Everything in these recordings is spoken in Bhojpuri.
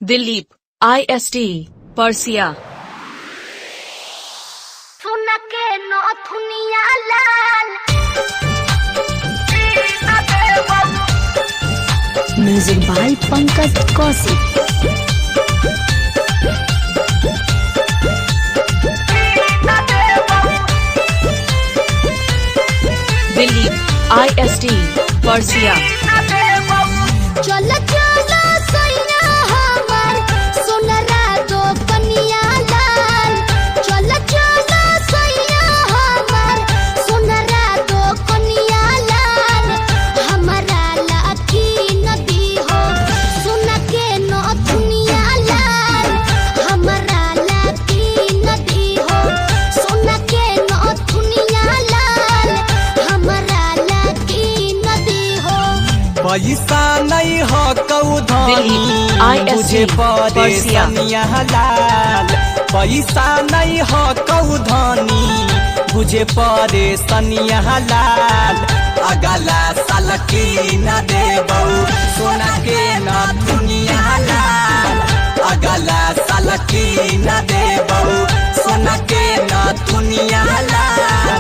Dilip IST Persia. सुन के नथुनिया लाल music by Pankaj Kaushik. Dilip IST Parsiya. चल चल सैया हमर सोनरा दो कनिया लाल। चल चल सैया हमर सोनरा दो कनिया लाल। हमरा लाठी नदी हो सुन के नथुनिया लाल। हमरा लाठी नदी हो सुन के नथुनिया लाल। हमरा लाठी नदी हो पैसा नहीं हो कौधनी दिलीप IST मुझे परेशानिया लाल। पैसा नहीं हो कौधनी मुझे परेशानिया लाल। अगला साल की न देबौ सोना के नथुनिया लाल। अगला साल की न देबौ सोना के नथुनिया लाल।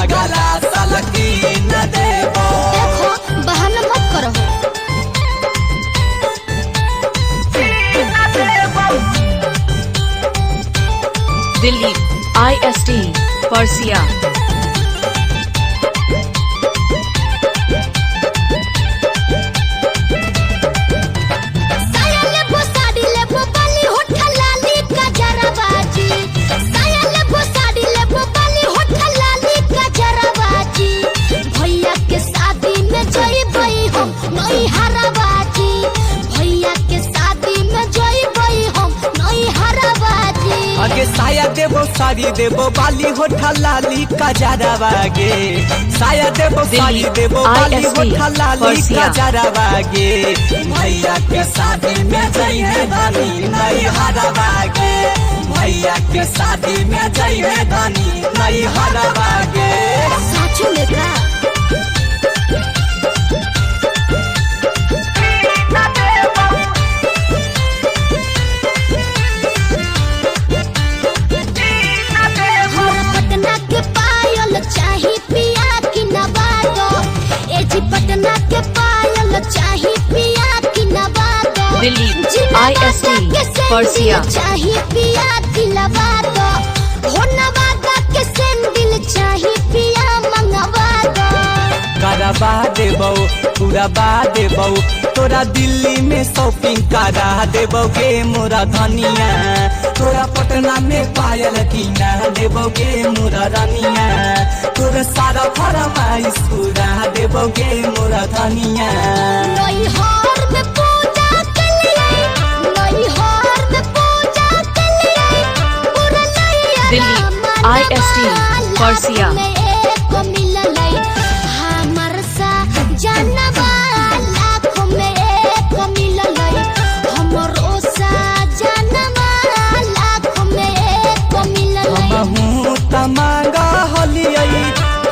अगला साल की न देबौ। देखो बहाना मत करो। दिलीप IST परसिया। साया लेबो साड़ी लेबो बाली होठा लाली गजरा बाजी। साया लेबो साड़ी लेबो बाली होठा लाली गजरा बाजी। भैया के शादी में जइबई हम नई हराबाजी। भैया के शादी में जइबई हम नई हराबाजी। आगे साया देबो साड़ी देबो बाली होठा लाली कजरावागे। साया देबो साड़ी देबो बाली होठा लाली कजरावागे। भैया के शादी में जइहे धनी नई हरावागे। भैया के शादी में जइहे धनी नई हरावागे। साचू में का पटना के पायल चाही पिया की नवादो। ए जी पटना के पायल चाही पिया की नवादो। दिलीप जिला IST के सैंडल परसिया। चाही पिया की नवादो। हो नवादा के सैंडल चाही पिया मंगवादो। करवा देबौ पूरा देबौ तोरा दिल्ली में शॉपिंग करा देबौ गे मोरा धनिया। तोरा पटना में पायल कीना देबौ गे मोरा रानिया। तोरा सारा फरमाइश पूरा देबौ गे मोरा धनिया। नई हार में पूजा के लिए नई हार में पूजा के लिए पूरा नैया दिलीप IST परसिया।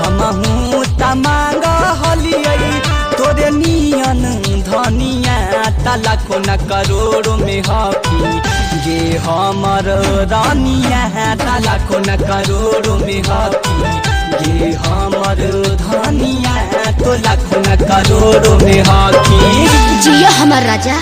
हमहू तमांगा हलियै तोरे नियन धनिया। लाखों न करोड़ों में हकी गे हमर रानिया। लाखों न करोड़ों में हकी गे हमर धनिया। तो लाखों न करोड़ों में हकी जिया हमर राजा।